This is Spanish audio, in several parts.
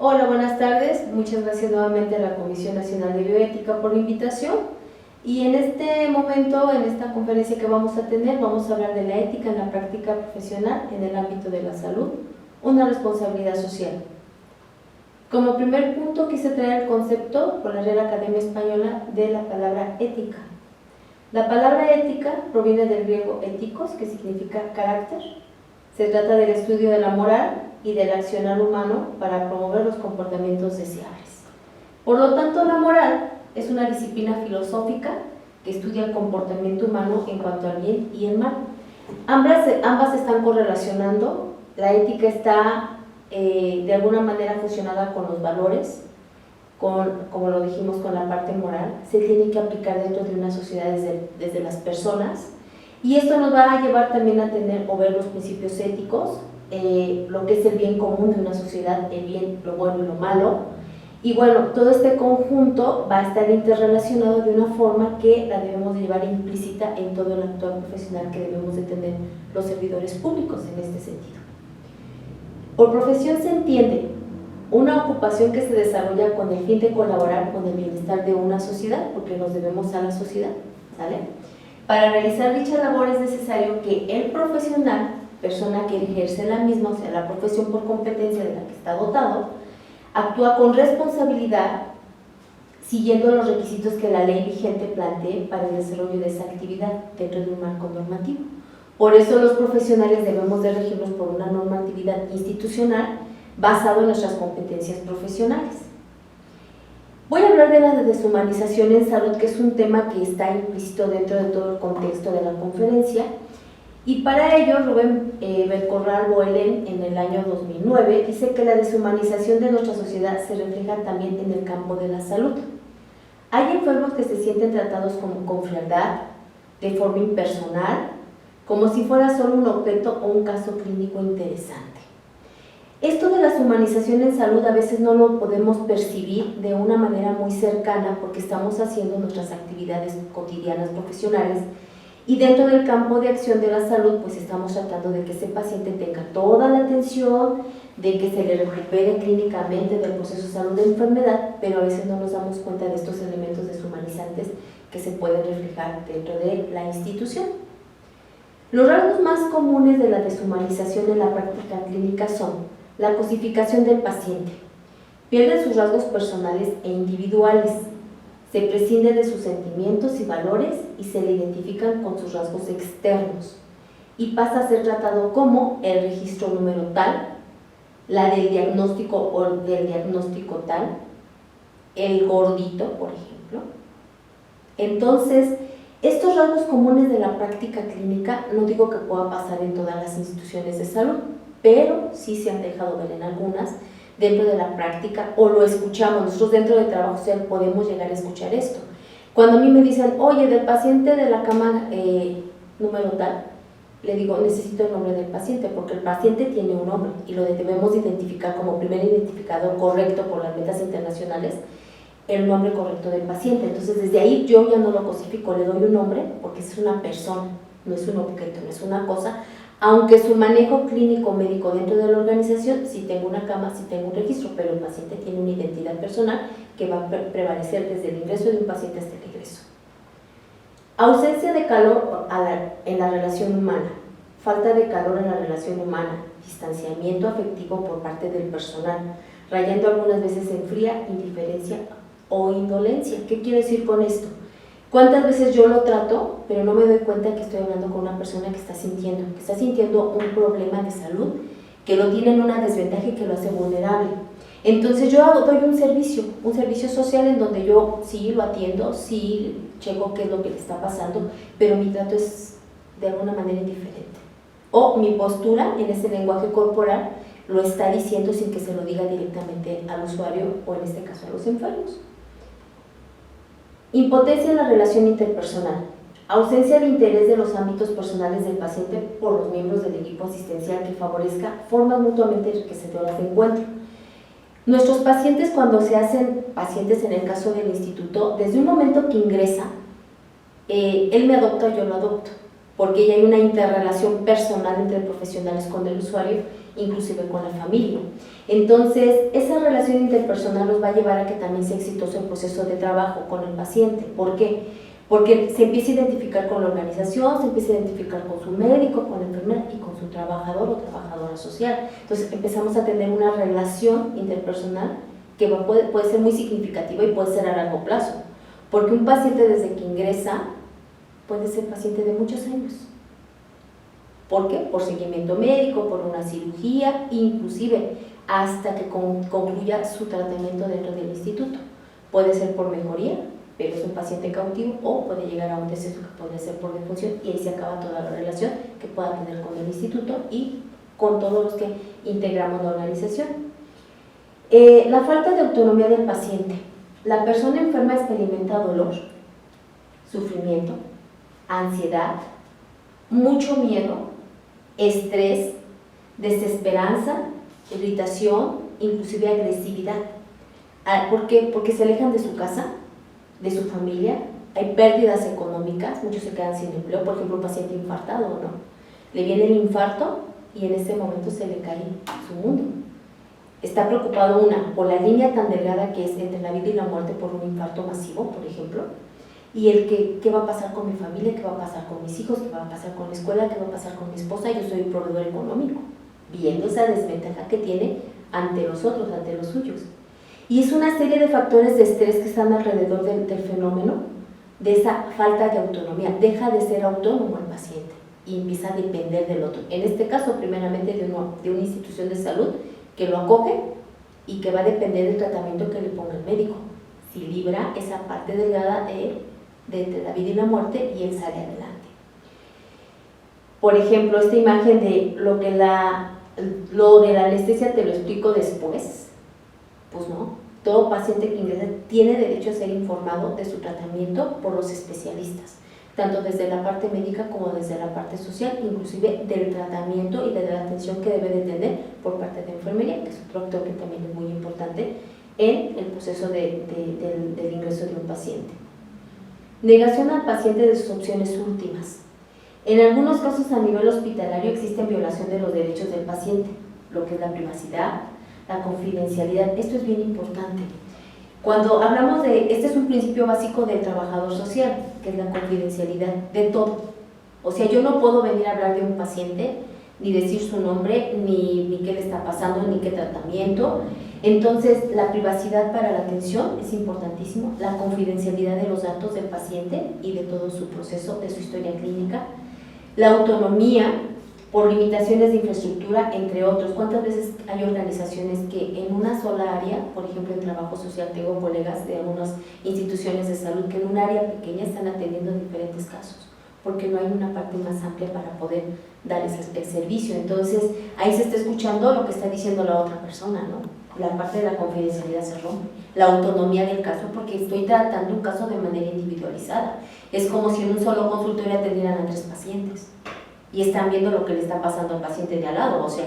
Hola, buenas tardes. Muchas gracias nuevamente a la Comisión Nacional de Bioética por la invitación. Y en este momento, en esta conferencia que vamos a tener, vamos a hablar de la ética en la práctica profesional en el ámbito de la salud, una responsabilidad social. Como primer punto quise traer el concepto, por la Real Academia Española, de la palabra ética. La palabra ética proviene del griego éticos, que significa carácter. Se trata del estudio de la moral y del accionar humano para promover los comportamientos deseables. Por lo tanto, la moral es una disciplina filosófica que estudia el comportamiento humano en cuanto al bien y el mal. Ambas se están correlacionando. La ética está de alguna manera fusionada con los valores, como lo dijimos con la parte moral. Se tiene que aplicar dentro de una sociedad desde las personas, y esto nos va a llevar también a tener o ver los principios éticos, lo que es el bien común de una sociedad, el bien, lo bueno y lo malo. Y bueno, todo este conjunto va a estar interrelacionado de una forma que la debemos de llevar implícita en todo el actuar profesional que debemos de tener los servidores públicos en este sentido. Por profesión se entiende una ocupación que se desarrolla con el fin de colaborar con el bienestar de una sociedad, porque nos debemos a la sociedad, ¿sale? Para realizar dicha labor es necesario que el profesional, persona que ejerce la misma, o sea, la profesión por competencia de la que está dotado, actúa con responsabilidad, siguiendo los requisitos que la ley vigente plantee para el desarrollo de esa actividad dentro de un marco normativo. Por eso los profesionales debemos de regirnos por una normatividad institucional basada en nuestras competencias profesionales. Voy a hablar de la deshumanización en salud, que es un tema que está implícito dentro de todo el contexto de la conferencia, y para ello Rubén Belcorral Boelén, en el año 2009, dice que la deshumanización de nuestra sociedad se refleja también en el campo de la salud. Hay enfermos que se sienten tratados con frialdad, de forma impersonal, como si fuera solo un objeto o un caso clínico interesante. Esto de la humanización en salud a veces no lo podemos percibir de una manera muy cercana porque estamos haciendo nuestras actividades cotidianas profesionales, y dentro del campo de acción de la salud pues estamos tratando de que ese paciente tenga toda la atención, de que se le recupere clínicamente del proceso de salud de enfermedad, pero a veces no nos damos cuenta de estos elementos deshumanizantes que se pueden reflejar dentro de la institución. Los rasgos más comunes de la deshumanización en la práctica clínica son la cosificación del paciente. Pierde sus rasgos personales e individuales, se prescinde de sus sentimientos y valores y se le identifican con sus rasgos externos, y pasa a ser tratado como el registro número tal, la del diagnóstico o del diagnóstico tal, el gordito, por ejemplo. Entonces, estos rasgos comunes de la práctica clínica no digo que pueda pasar en todas las instituciones de salud, pero sí se han dejado ver en algunas dentro de la práctica, o lo escuchamos. Nosotros dentro de trabajo social podemos llegar a escuchar esto. Cuando a mí me dicen, oye, del paciente de la cama número tal, le digo, necesito el nombre del paciente, porque el paciente tiene un nombre y lo debemos identificar como primer identificador correcto por las metas internacionales, el nombre correcto del paciente. Entonces desde ahí yo ya no lo cosifico, le doy un nombre porque es una persona, no es un objeto, no es una cosa, aunque su manejo clínico médico dentro de la organización sí tengo una cama, sí tengo un registro, pero el paciente tiene una identidad personal que va a prevalecer desde el ingreso de un paciente hasta el egreso. Ausencia de calor en la relación humana, falta de calor en la relación humana, distanciamiento afectivo por parte del personal, rayando algunas veces en fría, indiferencia o indolencia. ¿Qué quiero decir con esto? ¿Cuántas veces yo lo trato, pero no me doy cuenta que estoy hablando con una persona que está sintiendo un problema de salud, que lo tiene en una desventaja y que lo hace vulnerable? Entonces yo doy un servicio social en donde yo sí lo atiendo, sí checo qué es lo que le está pasando, pero mi trato es de alguna manera indiferente. O mi postura en ese lenguaje corporal lo está diciendo sin que se lo diga directamente al usuario, o en este caso a los enfermos. Impotencia en la relación interpersonal, ausencia de interés de los ámbitos personales del paciente por los miembros del equipo asistencial que favorezca formas mutuamente enriquecedoras de encuentro. Nuestros pacientes, cuando se hacen pacientes en el caso del instituto, desde un momento que ingresa, él me adopta, yo lo adopto. porque ya hay una interrelación personal entre profesionales con el usuario, inclusive con la familia. Entonces, esa relación interpersonal nos va a llevar a que también sea exitoso el proceso de trabajo con el paciente. ¿Por qué? Porque se empieza a identificar con la organización, se empieza a identificar con su médico, con la enfermera y con su trabajador o trabajadora social. Entonces, empezamos a tener una relación interpersonal que puede ser muy significativa y puede ser a largo plazo. Porque un paciente desde que ingresa puede ser paciente de muchos años. ¿Por qué? Por seguimiento médico, por una cirugía, inclusive hasta que concluya su tratamiento dentro del instituto. Puede ser por mejoría, pero es un paciente cautivo, o puede llegar a un deceso que puede ser por defunción, y ahí se acaba toda la relación que pueda tener con el instituto y con todos los que integramos la organización. La falta de autonomía del paciente. La persona enferma experimenta dolor, sufrimiento, ansiedad, mucho miedo, estrés, desesperanza, irritación, inclusive agresividad. ¿Por qué? Porque se alejan de su casa, de su familia, hay pérdidas económicas, muchos se quedan sin empleo, por ejemplo un paciente infartado, ¿no? Le viene el infarto y en ese momento se le cae su mundo. Está preocupado por la línea tan delgada que es entre la vida y la muerte por un infarto masivo, por ejemplo, y qué va a pasar con mi familia, qué va a pasar con mis hijos, qué va a pasar con la escuela, qué va a pasar con mi esposa. Yo soy un proveedor económico, viendo esa desventaja que tiene ante nosotros, ante los suyos. Y es una serie de factores de estrés que están alrededor del fenómeno, de esa falta de autonomía. Deja de ser autónomo el paciente y empieza a depender del otro. En este caso, primeramente de una institución de salud que lo acoge y que va a depender del tratamiento que le ponga el médico. Si libra esa parte delgada de entre la vida y la muerte, y él sale adelante. Por ejemplo, esta imagen de lo de la anestesia te lo explico después. Pues no, todo paciente que ingresa tiene derecho a ser informado de su tratamiento por los especialistas, tanto desde la parte médica como desde la parte social, inclusive del tratamiento y de la atención que debe de tener por parte de enfermería, que es otro actor que también es muy importante en el proceso del ingreso de un paciente. Negación al paciente de sus opciones últimas. En algunos casos a nivel hospitalario existe violación de los derechos del paciente, lo que es la privacidad, la confidencialidad. Esto es bien importante. Cuando hablamos este es un principio básico del trabajador social, que es la confidencialidad de todo. O sea, yo no puedo venir a hablar de un paciente, ni decir su nombre, ni qué le está pasando, ni qué tratamiento. Entonces, la privacidad para la atención es importantísimo, la confidencialidad de los datos del paciente y de todo su proceso, de su historia clínica, la autonomía por limitaciones de infraestructura, entre otros. ¿Cuántas veces hay organizaciones que en una sola área, por ejemplo en trabajo social, tengo colegas de algunas instituciones de salud que en un área pequeña están atendiendo diferentes casos, porque no hay una parte más amplia para poder darles el servicio? Entonces, ahí se está escuchando lo que está diciendo la otra persona, ¿no? La parte de la confidencialidad se rompe, la autonomía del caso, porque estoy tratando un caso de manera individualizada. Es como si en un solo consultorio atendieran a 3 pacientes y están viendo lo que le está pasando al paciente de al lado. O sea,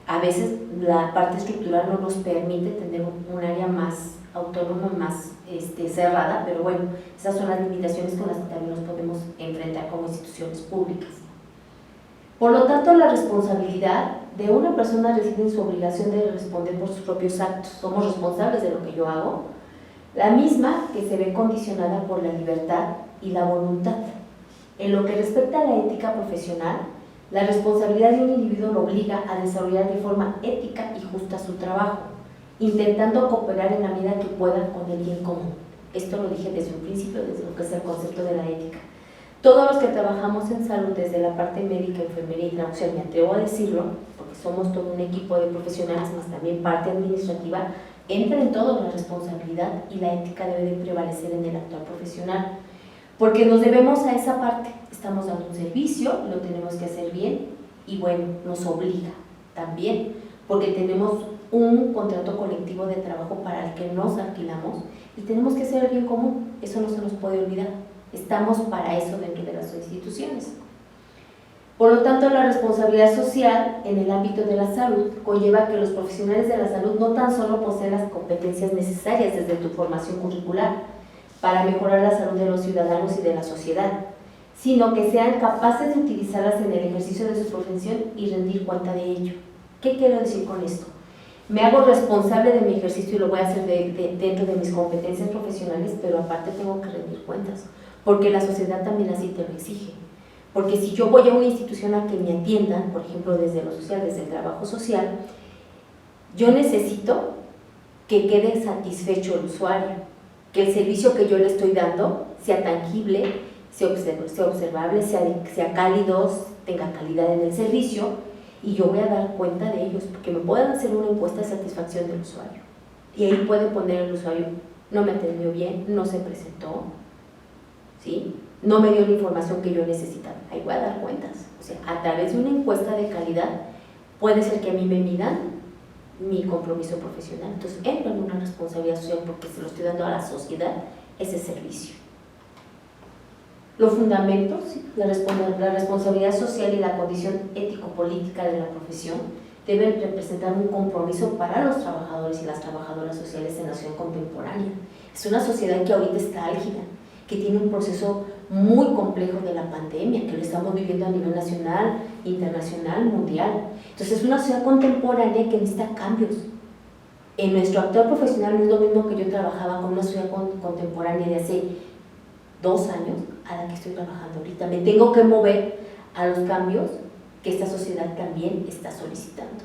a veces la parte estructural no nos permite tener un área más autónoma, más cerrada, pero bueno, esas son las limitaciones con las que también nos podemos enfrentar como instituciones públicas. Por lo tanto, la responsabilidad de una persona reside en su obligación de responder por sus propios actos. Somos responsables de lo que yo hago, la misma que se ve condicionada por la libertad y la voluntad. En lo que respecta a la ética profesional, la responsabilidad de un individuo lo obliga a desarrollar de forma ética y justa su trabajo, intentando cooperar en la medida que pueda con el bien común. Esto lo dije desde un principio, desde lo que es el concepto de la ética. Todos los que trabajamos en salud, desde la parte médica, enfermería y traducción, me atrevo a decirlo, porque somos todo un equipo de profesionales, más también parte administrativa, entra en todo la responsabilidad, y la ética debe de prevalecer en el actuar profesional, porque nos debemos a esa parte. Estamos dando un servicio, lo tenemos que hacer bien, y bueno, nos obliga también, porque tenemos un contrato colectivo de trabajo para el que nos alquilamos y tenemos que hacer el bien común. Eso no se nos puede olvidar. Estamos para eso dentro de las instituciones. Por lo tanto, la responsabilidad social en el ámbito de la salud conlleva que los profesionales de la salud no tan solo poseen las competencias necesarias desde tu formación curricular para mejorar la salud de los ciudadanos y de la sociedad, sino que sean capaces de utilizarlas en el ejercicio de su profesión y rendir cuenta de ello. ¿Qué quiero decir con esto? Me hago responsable de mi ejercicio y lo voy a hacer dentro de mis competencias profesionales, pero aparte tengo que rendir cuentas, porque la sociedad también así te lo exige. Porque si yo voy a una institución a que me atiendan, por ejemplo desde lo social, desde el trabajo social, yo necesito que quede satisfecho el usuario, que el servicio que yo le estoy dando sea tangible, sea observable, sea cálido, tenga calidad en el servicio, y yo voy a dar cuenta de ellos, porque me pueden hacer una encuesta de satisfacción del usuario. Y ahí puede poner el usuario, no me atendió bien, no se presentó, ¿sí? No me dio la información que yo necesitaba. Ahí voy a dar cuentas. O sea, a través de una encuesta de calidad, puede ser que a mí me midan mi compromiso profesional. Entonces, entro en una responsabilidad social porque se lo estoy dando a la sociedad ese servicio. Los fundamentos, la responsabilidad social y la condición ético-política de la profesión deben representar un compromiso para los trabajadores y las trabajadoras sociales en la sociedad contemporánea. Es una sociedad que ahorita está álgida, que tiene un proceso muy complejo de la pandemia, que lo estamos viviendo a nivel nacional, internacional, mundial. Entonces es una sociedad contemporánea que necesita cambios. En nuestro actual profesional no es lo mismo que yo trabajaba con una sociedad contemporánea de hace 2 años a la que estoy trabajando ahorita. Me tengo que mover a los cambios que esta sociedad también está solicitando.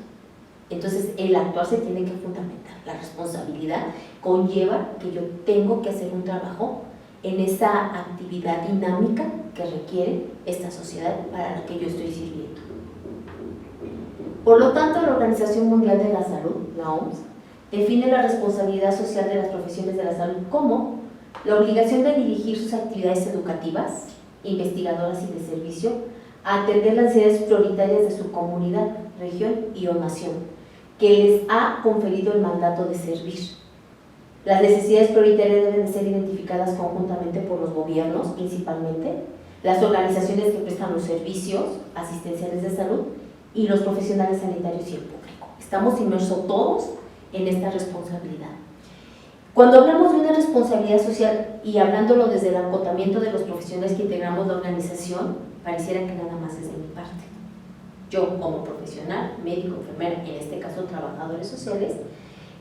Entonces el actuar se tiene que fundamentar. La responsabilidad conlleva que yo tengo que hacer un trabajo en esa actividad dinámica que requiere esta sociedad para la que yo estoy sirviendo. Por lo tanto, la Organización Mundial de la Salud, la OMS, define la responsabilidad social de las profesiones de la salud como la obligación de dirigir sus actividades educativas, investigadoras y de servicio a atender las necesidades prioritarias de su comunidad, región y o nación, que les ha conferido el mandato de servir. Las necesidades prioritarias deben de ser identificadas conjuntamente por los gobiernos, principalmente, las organizaciones que prestan los servicios asistenciales de salud y los profesionales sanitarios y el público. Estamos inmersos todos en esta responsabilidad. Cuando hablamos de una responsabilidad social y hablándolo desde el acotamiento de los profesionales que integramos la organización, pareciera que nada más es de mi parte. Yo como profesional, médico, enfermera, en este caso trabajadores sociales,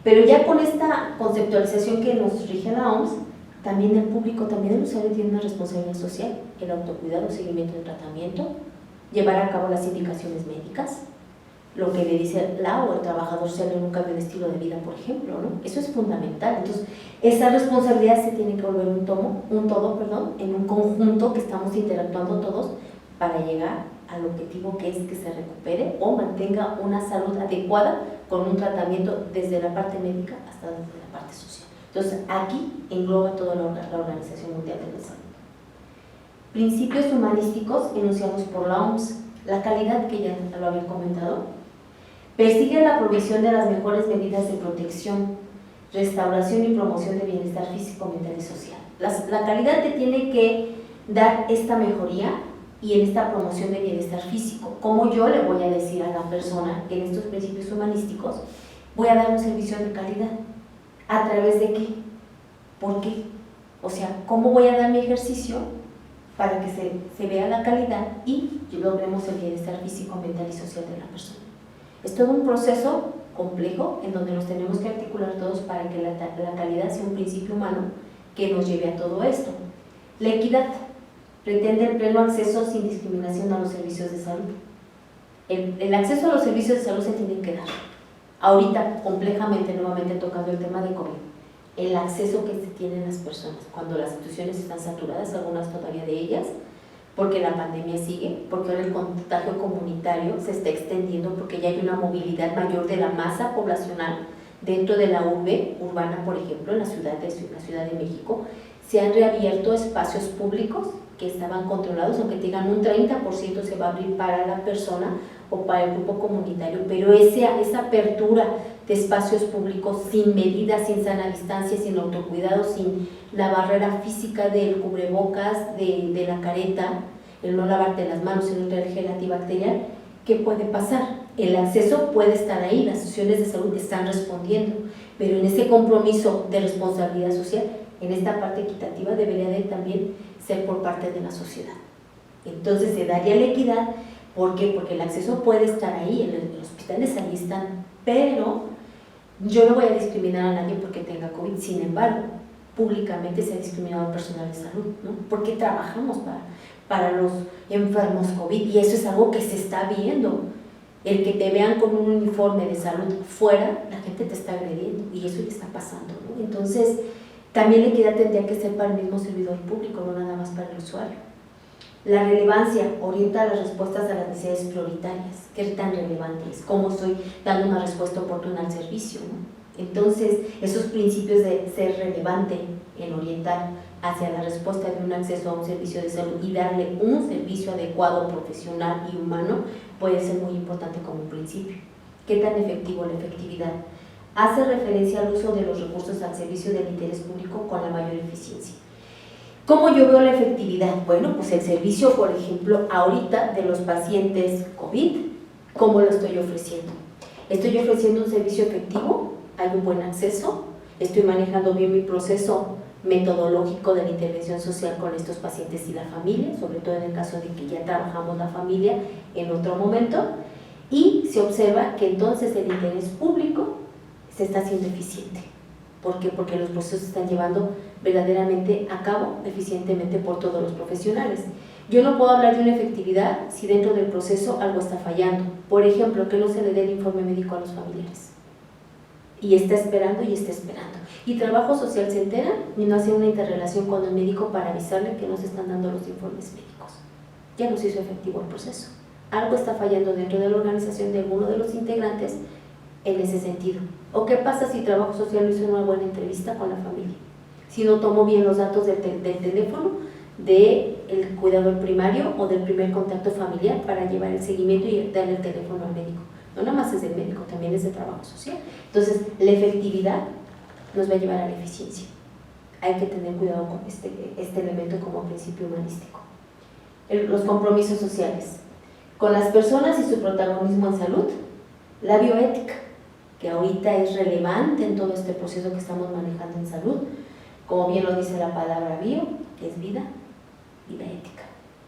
pero ya con esta conceptualización que nos rige la OMS, también el público, también el usuario tiene una responsabilidad social, el autocuidado, seguimiento de tratamiento, llevar a cabo las indicaciones médicas, lo que le dice la o el trabajador social en un cambio de estilo de vida, por ejemplo, ¿no? Eso es fundamental. Entonces, esa responsabilidad se tiene que volver un todo, en un conjunto que estamos interactuando todos para llegar al objetivo que es que se recupere o mantenga una salud adecuada con un tratamiento desde la parte médica hasta desde la parte social. Entonces, aquí engloba toda la Organización Mundial de la Salud. Principios humanísticos enunciados por la OMS. La calidad, que ya lo había comentado, persigue la provisión de las mejores medidas de protección, restauración y promoción de bienestar físico, mental y social. La calidad te tiene que dar esta mejoría y en esta promoción de bienestar físico. ¿Cómo yo le voy a decir a la persona que en estos principios humanísticos voy a dar un servicio de calidad? ¿A través de qué? ¿Por qué? O sea, ¿cómo voy a dar mi ejercicio para que se vea la calidad y logremos el bienestar físico, mental y social de la persona? Es todo un proceso complejo en donde nos tenemos que articular todos para que la calidad sea un principio humano que nos lleve a todo esto. La equidad pretende el pleno acceso sin discriminación a los servicios de salud. El acceso a los servicios de salud se tiene que dar. Ahorita, complejamente, nuevamente tocando el tema de COVID, el acceso que tienen las personas cuando las instituciones están saturadas, algunas todavía de ellas, porque la pandemia sigue, porque ahora el contagio comunitario se está extendiendo, porque ya hay una movilidad mayor de la masa poblacional dentro de la urbe urbana, por ejemplo, en la Ciudad de México. Se han reabierto espacios públicos que estaban controlados, aunque tengan un 30% se va a abrir para la persona o para el grupo comunitario, pero esa apertura de espacios públicos sin medidas, sin sana distancia, sin autocuidado, sin la barrera física del cubrebocas, de la careta, el no lavarte las manos, el no traer gel antibacterial, ¿qué puede pasar? El acceso puede estar ahí, las instituciones de salud están respondiendo, pero en ese compromiso de responsabilidad social, en esta parte equitativa debería de también ser por parte de la sociedad. Entonces se daría la equidad. ¿Por qué? Porque el acceso puede estar ahí, los hospitales ahí están, pero yo no voy a discriminar a nadie porque tenga COVID. Sin embargo, públicamente se ha discriminado al personal de salud, ¿no? Porque trabajamos para los enfermos COVID y eso es algo que se está viendo. El que te vean con un uniforme de salud fuera, la gente te está agrediendo y eso ya está pasando, ¿no? Entonces, también la equidad tendría que ser para el mismo servidor público, no nada más para el usuario. La relevancia orienta las respuestas a las necesidades prioritarias. ¿Qué tan relevante es? ¿Cómo estoy dando una respuesta oportuna al servicio, ¿no? Entonces, esos principios de ser relevante en orientar hacia la respuesta de un acceso a un servicio de salud y darle un servicio adecuado, profesional y humano puede ser muy importante como un principio. ¿Qué tan efectivo? La efectividad hace referencia al uso de los recursos al servicio del interés público con la mayor eficiencia. ¿Cómo yo veo la efectividad? Bueno, pues el servicio, por ejemplo, ahorita de los pacientes COVID, ¿cómo lo estoy ofreciendo? ¿Estoy ofreciendo un servicio efectivo? ¿Hay un buen acceso? ¿Estoy manejando bien mi proceso metodológico de la intervención social con estos pacientes y la familia? Sobre todo en el caso de que ya trabajamos la familia en otro momento. Y se observa que entonces el interés público se está haciendo eficiente. ¿Por qué? Porque los procesos se están llevando verdaderamente a cabo eficientemente por todos los profesionales. Yo no puedo hablar de una efectividad si dentro del proceso algo está fallando. Por ejemplo, que no se le dé el informe médico a los familiares. Y está esperando y está esperando. Y trabajo social se entera y no hace una interrelación con el médico para avisarle que no se están dando los informes médicos. Ya no se hizo efectivo el proceso. Algo está fallando dentro de la organización de alguno de los integrantes en ese sentido. ¿O qué pasa si trabajo social no hizo una buena entrevista con la familia? Si no tomó bien los datos del teléfono del cuidador primario o del primer contacto familiar para llevar el seguimiento y darle el teléfono al médico. No nada más es del médico, también es de trabajo social. Entonces, la efectividad nos va a llevar a la eficiencia. Hay que tener cuidado con este elemento como principio humanístico. Los compromisos sociales. Con las personas y su protagonismo en salud, la bioética, que ahorita es relevante en todo este proceso que estamos manejando en salud, como bien lo dice la palabra bio, que es vida, y la ética,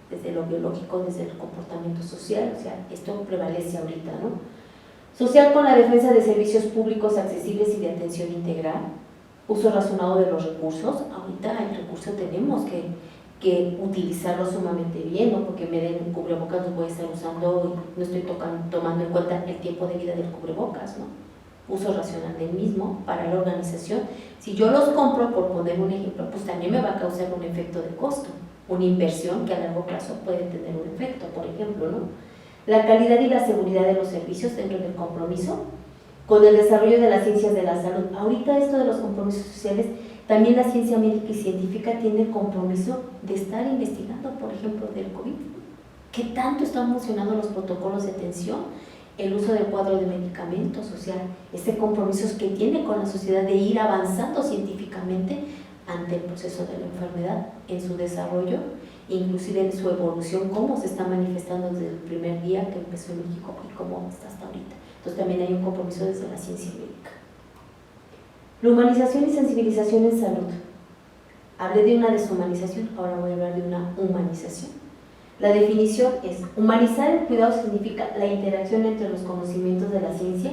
desde lo biológico, desde el comportamiento social, o sea, esto prevalece ahorita, ¿no? Social con la defensa de servicios públicos accesibles y de atención integral, uso razonado de los recursos. Ahorita el recurso tenemos que utilizarlo sumamente bien, ¿no? Porque me den cubrebocas, los voy a estar usando y no estoy tomando en cuenta el tiempo de vida del cubrebocas, ¿no? Uso racional del mismo para la organización. Si yo los compro, por poner un ejemplo, pues también me va a causar un efecto de costo, una inversión que a largo plazo puede tener un efecto, por ejemplo, ¿no? La calidad y la seguridad de los servicios dentro del compromiso con el desarrollo de las ciencias de la salud. Ahorita esto de los compromisos sociales, también la ciencia médica y científica tiene el compromiso de estar investigando, por ejemplo, del COVID. ¿Qué tanto están funcionando los protocolos de atención? El uso del cuadro de medicamentos, o sea, ese compromiso que tiene con la sociedad de ir avanzando científicamente ante el proceso de la enfermedad en su desarrollo, inclusive en su evolución, cómo se está manifestando desde el primer día que empezó en México y cómo está hasta ahorita. Entonces también hay un compromiso desde la ciencia médica. La humanización y sensibilización en salud. Hablé de una deshumanización, ahora voy a hablar de una humanización. La definición es: humanizar el cuidado significa la interacción entre los conocimientos de la ciencia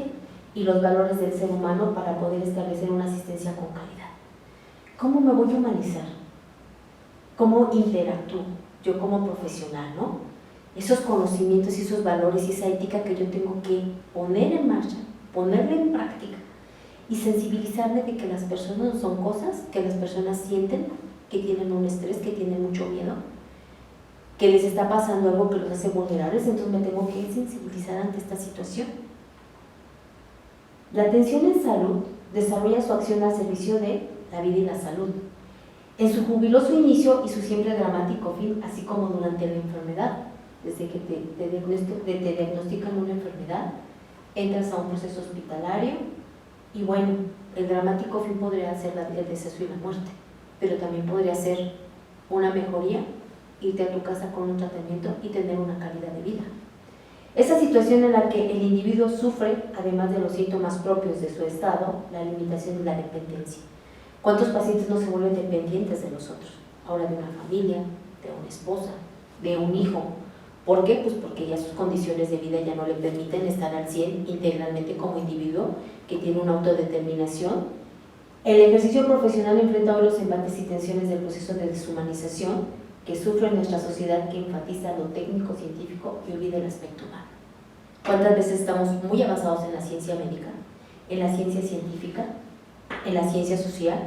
y los valores del ser humano para poder establecer una asistencia con calidad. ¿Cómo me voy a humanizar? ¿Cómo interactúo yo como profesional, no? Esos conocimientos y esos valores y esa ética que yo tengo que poner en marcha, ponerla en práctica y sensibilizarme de que las personas no son cosas, que las personas sienten, que tienen un estrés, que tienen mucho miedo, que les está pasando algo que los hace vulnerables, entonces me tengo que sensibilizar ante esta situación. La atención en salud desarrolla su acción al servicio de la vida y la salud. En su jubiloso inicio y su siempre dramático fin, así como durante la enfermedad, desde que te diagnostican una enfermedad, entras a un proceso hospitalario y bueno, el dramático fin podría ser el deceso y la muerte, pero también podría ser una mejoría, irte a tu casa con un tratamiento y tener una calidad de vida. Esa situación en la que el individuo sufre, además de los síntomas propios de su estado, la limitación y la dependencia. ¿Cuántos pacientes no se vuelven dependientes de los otros? Ahora de una familia, de una esposa, de un hijo. ¿Por qué? Pues porque ya sus condiciones de vida ya no le permiten estar al 100 integralmente como individuo que tiene una autodeterminación. El ejercicio profesional enfrenta hoy los embates y tensiones del proceso de deshumanización que sufre nuestra sociedad, que enfatiza lo técnico, científico y olvida el aspecto humano. ¿Cuántas veces estamos muy avanzados en la ciencia médica, en la ciencia científica, en la ciencia social,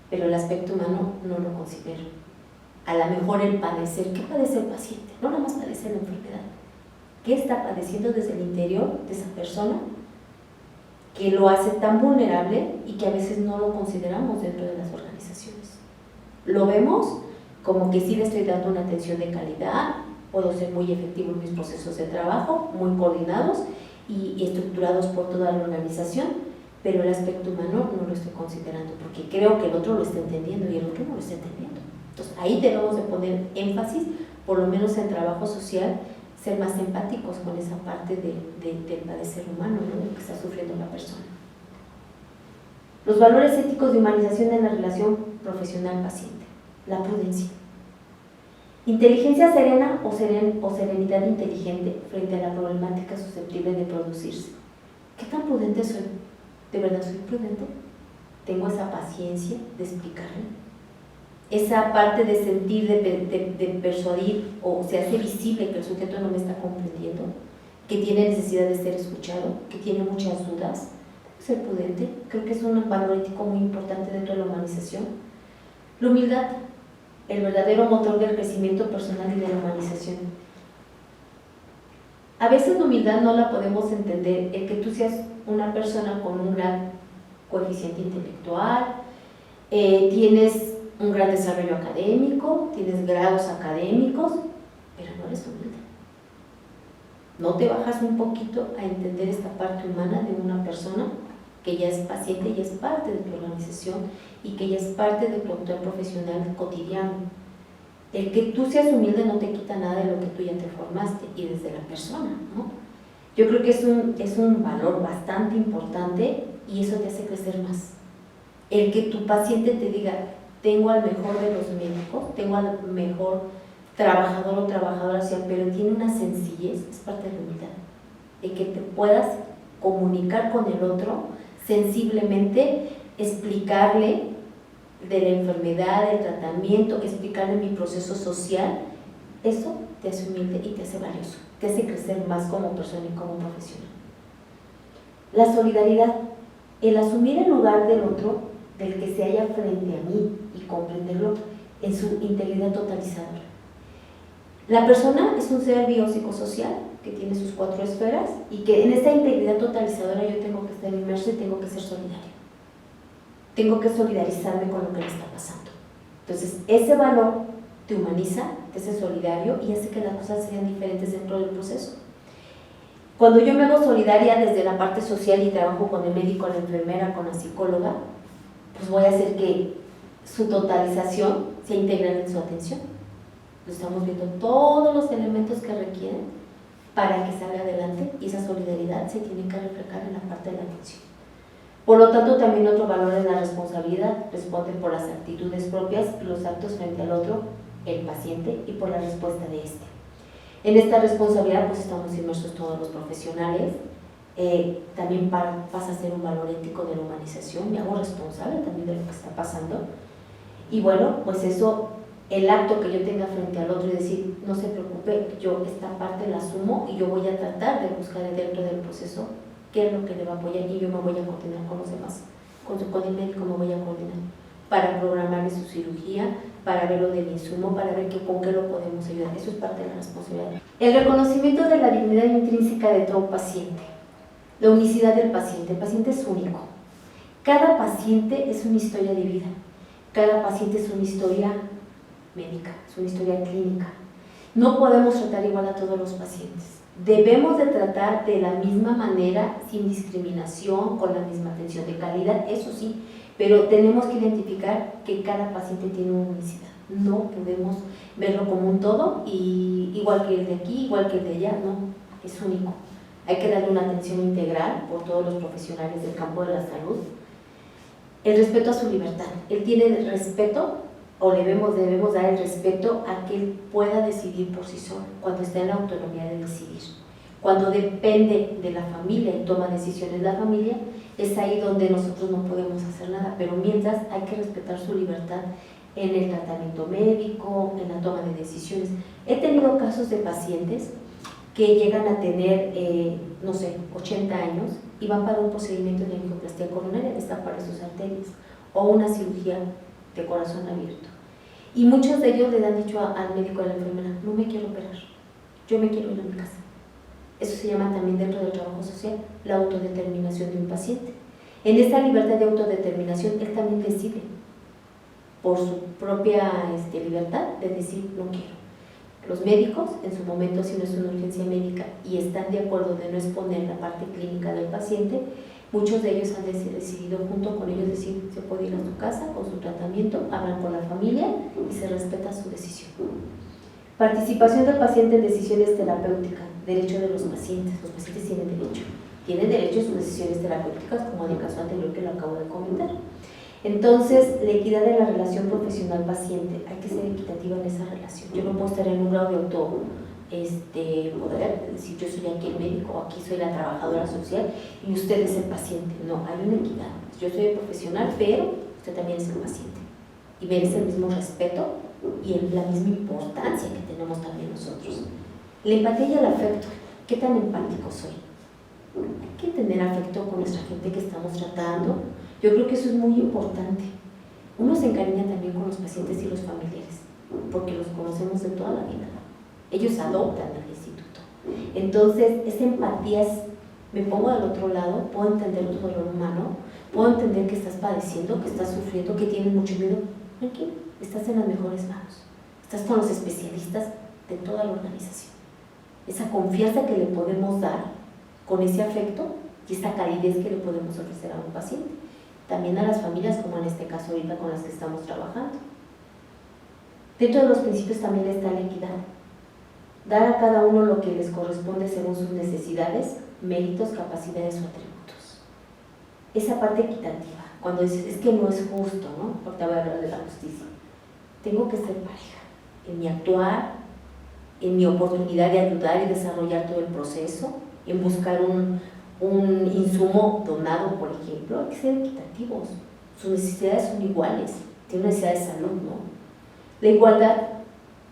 pero el aspecto humano no lo considero? A lo mejor el padecer, ¿qué padece el paciente? No nada más padece la enfermedad. ¿Qué está padeciendo desde el interior de esa persona que lo hace tan vulnerable y que a veces no lo consideramos dentro de las organizaciones? Lo vemos como que sí le estoy dando una atención de calidad, puedo ser muy efectivo en mis procesos de trabajo, muy coordinados y estructurados por toda la organización, pero el aspecto humano no lo estoy considerando porque creo que el otro lo está entendiendo y el otro no lo está entendiendo. Entonces ahí debemos de poner énfasis, por lo menos en trabajo social, ser más empáticos con esa parte del padecer humano, ¿no? De lo que está sufriendo la persona. Los valores éticos de humanización en la relación profesional-paciente. La prudencia. Inteligencia serena o serenidad inteligente frente a la problemática susceptible de producirse. ¿Qué tan prudente soy? ¿De verdad soy prudente? ¿Tengo esa paciencia de explicarle? Esa parte de sentir, de persuadir, o se hace visible que el sujeto no me está comprendiendo, que tiene necesidad de ser escuchado, que tiene muchas dudas. Ser prudente, creo que es un valor ético muy importante dentro de la humanización. La humildad, el verdadero motor del crecimiento personal y de la humanización. A veces la humildad no la podemos entender, el que tú seas una persona con un gran coeficiente intelectual, tienes un gran desarrollo académico, tienes grados académicos, pero no eres humilde. No te bajas un poquito a entender esta parte humana de una persona que ya es paciente y es parte de tu organización y que ya es parte de tu actuar profesional cotidiano. El que tú seas humilde no te quita nada de lo que tú ya te formaste y desde la persona, ¿no? Yo creo que es un valor bastante importante y eso te hace crecer más. El que tu paciente te diga, tengo al mejor de los médicos, tengo al mejor trabajador o trabajadora social, pero tiene una sencillez, es parte de la humildad. El que te puedas comunicar con el otro sensiblemente, explicarle de la enfermedad, del tratamiento, explicarle mi proceso social, eso te hace humilde y te hace valioso, te hace crecer más como persona y como profesional. La solidaridad, el asumir el lugar del otro, del que se halla frente a mí y comprenderlo en su integridad totalizadora. La persona es un ser biopsicosocial que tiene sus 4 esferas y que en esta integridad totalizadora yo tengo que estar inmerso y tengo que ser solidario. Tengo que solidarizarme con lo que le está pasando. Entonces, ese valor te humaniza, te hace solidario y hace que las cosas sean diferentes dentro del proceso. Cuando yo me hago solidaria desde la parte social y trabajo con el médico, la enfermera, con la psicóloga, pues voy a hacer que su totalización sea integral en su atención. Lo estamos viendo todos los elementos que requieren para que salga adelante y esa solidaridad se tiene que reflejar en la parte de la atención. Por lo tanto, también otro valor es la responsabilidad, responde por las actitudes propias y los actos frente al otro, el paciente, y por la respuesta de este. En esta responsabilidad pues estamos inmersos todos los profesionales, también pasa a ser un valor ético de la humanización, me hago responsable también de lo que está pasando, y bueno, pues eso, el acto que yo tenga frente al otro y decir, no se preocupe, yo esta parte la asumo y yo voy a tratar de buscar dentro del proceso qué es lo que le va a apoyar y yo me voy a coordinar con los demás, con el médico me voy a coordinar para programarle su cirugía, para ver lo del insumo, para ver con qué lo podemos ayudar. Eso es parte de la responsabilidad. El reconocimiento de la dignidad intrínseca de todo paciente, la unicidad del paciente. El paciente es único. Cada paciente es una historia de vida. Cada paciente es una historia médica, es una historia clínica. No podemos tratar igual a todos los pacientes. Debemos de tratar de la misma manera, sin discriminación, con la misma atención de calidad, eso sí, pero tenemos que identificar que cada paciente tiene una unicidad. No podemos verlo como un todo, y igual que el de aquí, igual que el de allá, no, es único. Hay que darle una atención integral por todos los profesionales del campo de la salud. El respeto a su libertad. Él tiene respeto o debemos dar el respeto a que él pueda decidir por sí solo, cuando está en la autonomía de decidir. Cuando depende de la familia y toma decisiones la familia, es ahí donde nosotros no podemos hacer nada, pero mientras hay que respetar su libertad en el tratamiento médico, en la toma de decisiones. He tenido casos de pacientes que llegan a tener, 80 años y van para un procedimiento de angioplastia coronaria, destapar sus arterias, o una cirugía de corazón abierto. Y muchos de ellos le han dicho al médico de la enfermera, no me quiero operar, yo me quiero ir a mi casa. Eso se llama también dentro del trabajo social la autodeterminación de un paciente. En esta libertad de autodeterminación, él también decide por su propia libertad de decir no quiero. Los médicos, en su momento, si no es una urgencia médica y están de acuerdo de no exponer la parte clínica del paciente, muchos de ellos han decidido junto con ellos decir se puede ir a su casa con su tratamiento, hablan con la familia y se respeta su decisión. Participación del paciente en decisiones terapéuticas, derecho de los pacientes tienen derecho a sus decisiones terapéuticas, como en el caso anterior que lo acabo de comentar. Entonces, la equidad de la relación profesional-paciente, hay que ser equitativa en esa relación. Yo no puedo estar en un grado de poder decir yo soy aquí el médico, aquí soy la trabajadora social y usted es el paciente. No, hay una equidad. Yo soy el profesional, pero usted también es el paciente y merece el mismo respeto y la misma importancia que tenemos también nosotros. La empatía y el afecto, ¿qué tan empático soy? Hay que tener afecto con nuestra gente que estamos tratando. Yo creo que eso es muy importante. Uno se encariña también con los pacientes y los familiares, porque los conocemos de toda la vida. Ellos adoptan al instituto. Entonces, esa empatía es, me pongo del otro lado, puedo entender tu dolor humano, puedo entender que estás padeciendo, que estás sufriendo, que tienes mucho miedo. Tranquilo, estás en las mejores manos. Estás con los especialistas de toda la organización. Esa confianza que le podemos dar con ese afecto y esa calidez que le podemos ofrecer a un paciente. También a las familias, como en este caso ahorita con las que estamos trabajando. Dentro de los principios también está la equidad. Dar a cada uno lo que les corresponde según sus necesidades, méritos, capacidades o atributos. Esa parte equitativa, cuando dices, es que no es justo, ¿no? Ahorita voy a hablar de la justicia. Tengo que ser pareja en mi actuar, en mi oportunidad de ayudar y desarrollar todo el proceso, en buscar un insumo donado, por ejemplo. Hay que ser equitativos. Sus necesidades son iguales, tienen necesidad de salud, ¿no? La igualdad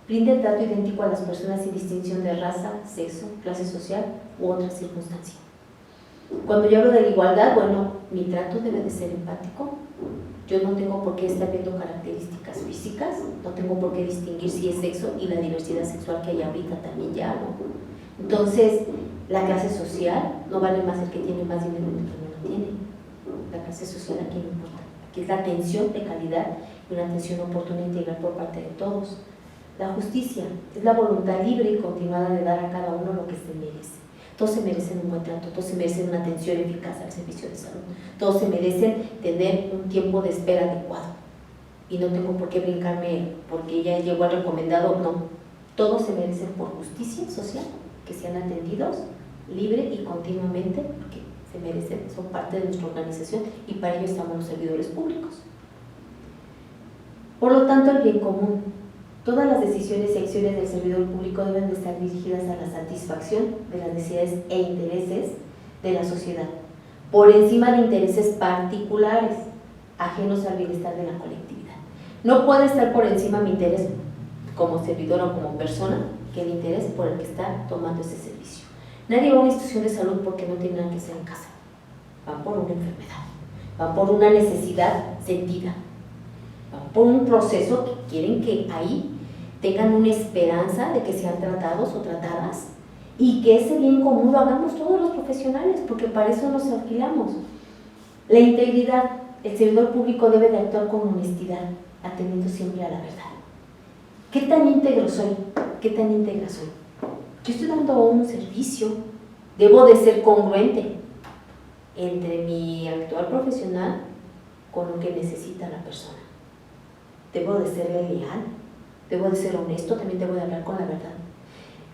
brinda el trato idéntico a las personas sin distinción de raza, sexo, clase social u otra circunstancia. Cuando yo hablo de la igualdad, bueno, mi trato debe de ser empático. Yo no tengo por qué estar viendo características físicas, no tengo por qué distinguir si es sexo y la diversidad sexual que hay ahorita también ya, ¿no? Entonces, la clase social no vale más el que tiene más dinero que el que no lo tiene. La clase social aquí no importa. Aquí es la atención de calidad y una atención oportuna e integral por parte de todos. La justicia es la voluntad libre y continuada de dar a cada uno lo que se merece. Todos se merecen un buen trato, todos se merecen una atención eficaz al servicio de salud, todos se merecen tener un tiempo de espera adecuado. Y no tengo por qué brincarme porque ya llegó al recomendado, no. Todos se merecen por justicia social, que sean atendidos libre y continuamente, porque se merecen, son parte de nuestra organización y para ello estamos los servidores públicos. Por lo tanto, el bien común. Todas las decisiones y acciones del servidor público deben de estar dirigidas a la satisfacción de las necesidades e intereses de la sociedad, por encima de intereses particulares, ajenos al bienestar de la colectividad. No puede estar por encima mi interés como servidor o como persona que el interés por el que está tomando ese servicio. Nadie va a una institución de salud porque no tiene nada que hacer en casa. Van por una enfermedad, van por una necesidad sentida, van por un proceso que quieren que ahí tengan una esperanza de que sean tratados o tratadas y que ese bien común lo hagamos todos los profesionales, porque para eso nos alquilamos. La integridad, el servidor público debe de actuar con honestidad, atendiendo siempre a la verdad. ¿Qué tan íntegro soy? ¿Qué tan íntegra soy? Yo estoy dando un servicio, debo de ser congruente entre mi actuar profesional con lo que necesita la persona. Debo de serle leal, debo de ser honesto, también debo de hablar con la verdad.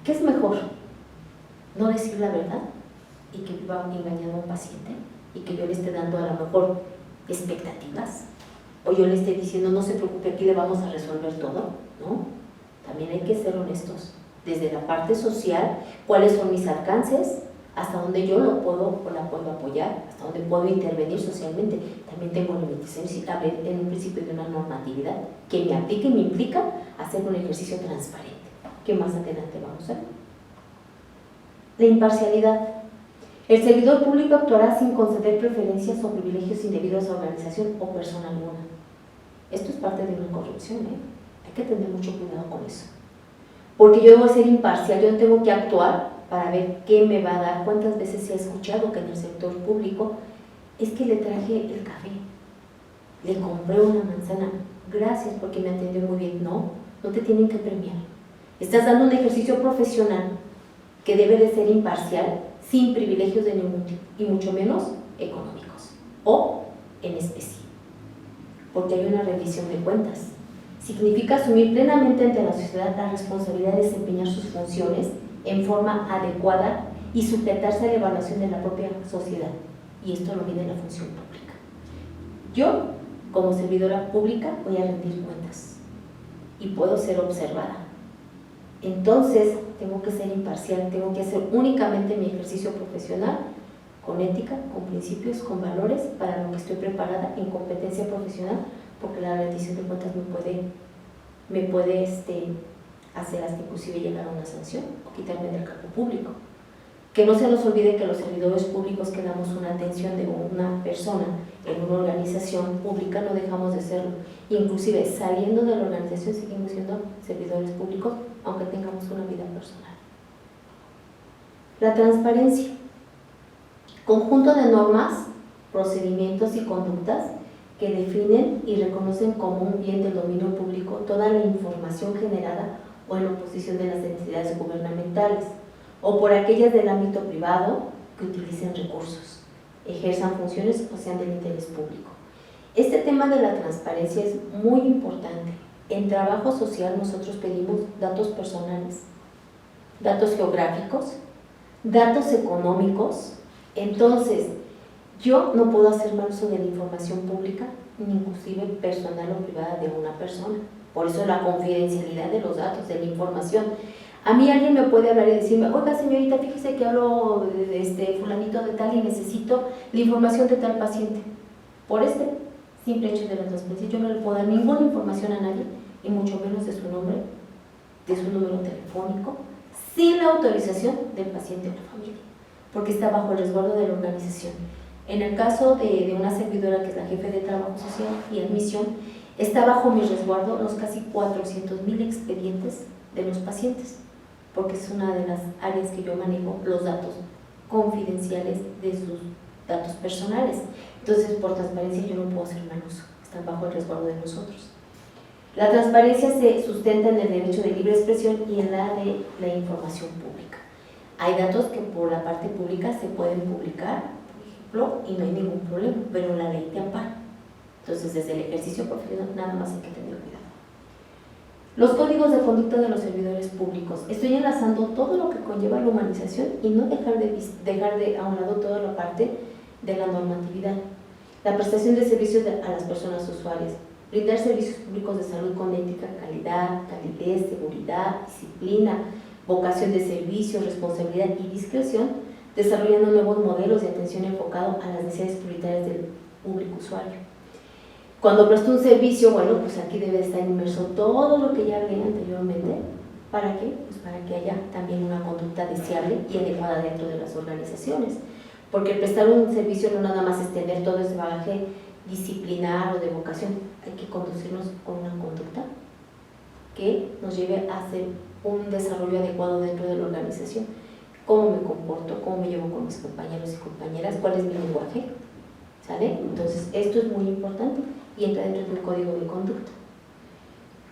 ¿Qué es mejor? No decir la verdad y que viva engañando a un paciente y que yo le esté dando a lo mejor expectativas o yo le esté diciendo no se preocupe, aquí le vamos a resolver todo, ¿no? También hay que ser honestos, desde la parte social, cuáles son mis alcances, hasta donde yo lo puedo o la puedo apoyar, hasta donde puedo intervenir socialmente. También tengo límites, en un principio de una normatividad que me aplique y me implica hacer un ejercicio transparente, que más adelante vamos a ver. La imparcialidad. El servidor público actuará sin conceder preferencias o privilegios indebidos a organización o persona alguna. Esto es parte de una corrupción, Hay que tener mucho cuidado con eso. Porque yo debo ser imparcial, yo no tengo que actuar para ver qué me va a dar. ¿Cuántas veces se ha escuchado que en el sector público es que le traje el café, le compré una manzana, gracias porque me atendió muy bien? No, no te tienen que premiar. Estás dando un ejercicio profesional que debe de ser imparcial, sin privilegios de ningún tipo, y mucho menos económicos, o en especie, porque hay una rendición de cuentas. Significa asumir plenamente ante la sociedad la responsabilidad de desempeñar sus funciones en forma adecuada y sujetarse a la evaluación de la propia sociedad, y esto lo mide la función pública. Yo, como servidora pública, voy a rendir cuentas y puedo ser observada. Entonces, tengo que ser imparcial, tengo que hacer únicamente mi ejercicio profesional con ética, con principios, con valores, para lo que estoy preparada en competencia profesional, porque la rendición de cuentas me puede hacer hasta inclusive llegar a una sanción o quitarme del cargo público. Que no se nos olvide que los servidores públicos que damos una atención de una persona en una organización pública no dejamos de serlo. Inclusive saliendo de la organización seguimos siendo servidores públicos aunque tengamos una vida personal. La transparencia. Conjunto de normas, procedimientos y conductas que definen y reconocen como un bien del dominio público toda la información generada o en oposición de las entidades gubernamentales o por aquellas del ámbito privado que utilicen recursos, ejerzan funciones o sean del interés público. Este tema de la transparencia es muy importante. En trabajo social nosotros pedimos datos personales, datos geográficos, datos económicos. Entonces, yo no puedo hacer mal uso de la información pública, ni inclusive personal o privada de una persona. Por eso la confidencialidad de los datos, de la información. A mí alguien me puede hablar y decirme, oiga señorita, fíjese que hablo de fulanito de tal y necesito la información de tal paciente. Por este simple hecho de la transparencia, yo no le puedo dar ninguna información a nadie, y mucho menos de su nombre, de su número telefónico, sin la autorización del paciente o la familia, porque está bajo el resguardo de la organización. En el caso de una servidora que es la jefe de trabajo social y admisión, está bajo mi resguardo los casi 400,000 expedientes de los pacientes, porque es una de las áreas que yo manejo, los datos confidenciales de sus datos personales. Entonces, por transparencia yo no puedo hacer mal uso, están bajo el resguardo de nosotros. La transparencia se sustenta en el derecho de libre expresión y en la de la información pública. Hay datos que por la parte pública se pueden publicar, por ejemplo, y no hay ningún problema, pero la ley te ampara. Entonces, desde el ejercicio profesional nada más hay que tener cuidado. Los códigos de conducta de los servidores públicos. Estoy enlazando todo lo que conlleva la humanización y no dejar de a un lado toda la parte de la normatividad. La prestación de servicios a las personas usuarias. Brindar servicios públicos de salud con ética, calidad, calidez, seguridad, disciplina, vocación de servicio, responsabilidad y discreción, desarrollando nuevos modelos de atención enfocado a las necesidades prioritarias del público usuario. Cuando presto un servicio, bueno, pues aquí debe estar inmerso todo lo que ya hablé anteriormente. ¿Para qué? Pues para que haya también una conducta deseable y adecuada dentro de las organizaciones. Porque el prestar un servicio no nada más es tener todo ese bagaje disciplinar o de vocación, hay que conducirnos con una conducta que nos lleve a hacer un desarrollo adecuado dentro de la organización. Cómo me comporto, cómo me llevo con mis compañeros y compañeras, cuál es mi lenguaje, ¿sale? Entonces, esto es muy importante y entra dentro del código de conducta.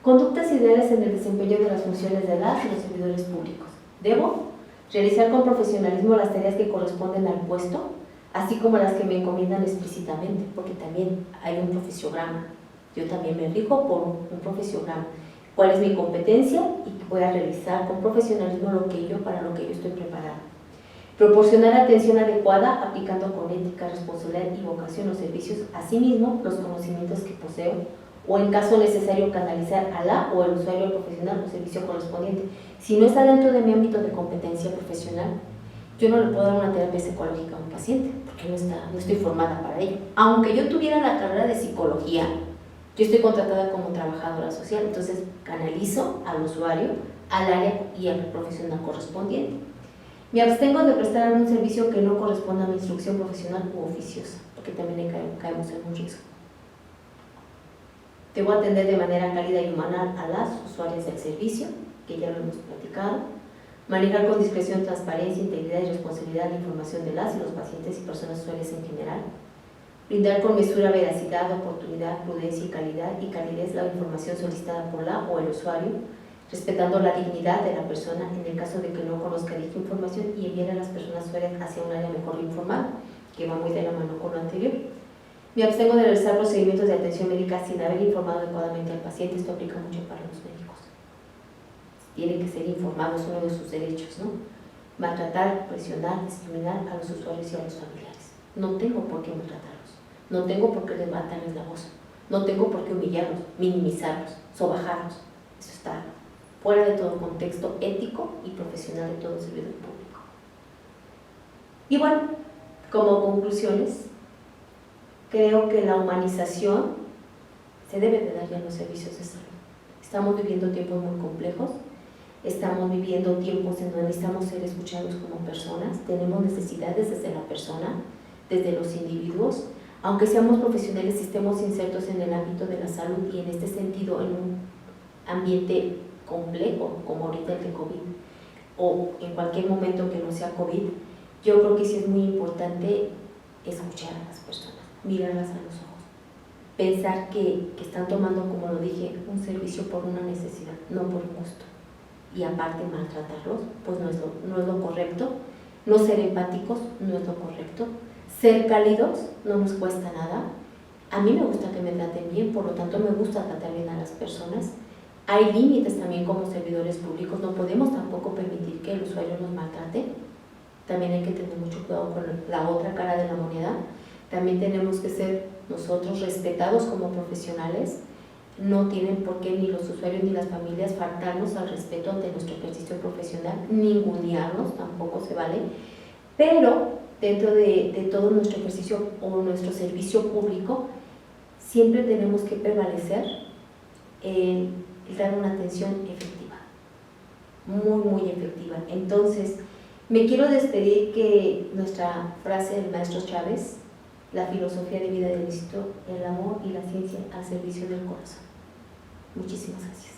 Conductas ideales en el desempeño de las funciones de las y los servidores públicos. Debo realizar con profesionalismo las tareas que corresponden al puesto, así como las que me encomiendan explícitamente, porque también hay un profesiograma. Yo también me rijo por un profesiograma. ¿Cuál es mi competencia? Y voy a realizar con profesionalismo para lo que yo estoy preparada. Proporcionar atención adecuada, aplicando con ética, responsabilidad y vocación los servicios, asimismo los conocimientos que poseo, o en caso necesario canalizar a la o el usuario profesional o servicio correspondiente. Si no está dentro de mi ámbito de competencia profesional, yo no le puedo dar una terapia psicológica a un paciente, porque no estoy formada para ello. Aunque yo tuviera la carrera de psicología, yo estoy contratada como trabajadora social, entonces canalizo al usuario, al área y al profesional correspondiente. Me abstengo de prestar algún servicio que no corresponda a mi instrucción profesional u oficiosa, porque también caemos en un riesgo. Debo atender de manera cálida y humana a las usuarias del servicio, que ya lo hemos platicado. Manejar con discreción, transparencia, integridad y responsabilidad la información de las y los pacientes y personas usuarias en general. Brindar con mesura, veracidad, oportunidad, prudencia y calidez la información solicitada por la o el usuario, respetando la dignidad de la persona en el caso de que no conozca dicha información, y enviar a las personas usuarias hacia un área mejor informada, que va muy de la mano con lo anterior. Me abstengo de realizar procedimientos de atención médica sin haber informado adecuadamente al paciente. Esto aplica mucho para los médicos. Tienen que ser informados, uno de sus derechos, ¿no? Maltratar, presionar, discriminar a los usuarios y a los familiares. No tengo por qué maltratarlos, no tengo por qué levantarles la voz, no tengo por qué humillarlos, minimizarlos, sobajarlos. Eso está fuera de todo contexto ético y profesional de todo servidor público. Y bueno, como conclusiones, creo que la humanización se debe de dar ya en los servicios de salud. Estamos viviendo tiempos muy complejos, estamos viviendo tiempos en donde necesitamos ser escuchados como personas, tenemos necesidades desde la persona, desde los individuos, aunque seamos profesionales y estemos insertos en el ámbito de la salud y en este sentido en un ambiente complejo como ahorita el de COVID o en cualquier momento que no sea COVID, yo creo que sí es muy importante escuchar a las personas, mirarlas a los ojos, pensar que están tomando, como lo dije, un servicio por una necesidad, no por gusto, y aparte maltratarlos, pues no es lo correcto. No ser empáticos no es lo correcto. Ser cálidos no nos cuesta nada. A mí me gusta que me traten bien, por lo tanto me gusta tratar bien a las personas. Hay límites también como servidores públicos, no podemos tampoco permitir que el usuario nos maltrate. También hay que tener mucho cuidado con la otra cara de la moneda. También tenemos que ser nosotros respetados como profesionales. No tienen por qué ni los usuarios ni las familias faltarnos al respeto ante nuestro ejercicio profesional, ningunearnos, tampoco se vale, pero dentro de todo nuestro ejercicio o nuestro servicio público siempre tenemos que prevalecer en dar una atención efectiva, muy efectiva. Entonces, me quiero despedir que nuestra frase del maestro Chávez, la filosofía de vida del éxito, el amor y la ciencia al servicio del corazón. Muchísimas gracias.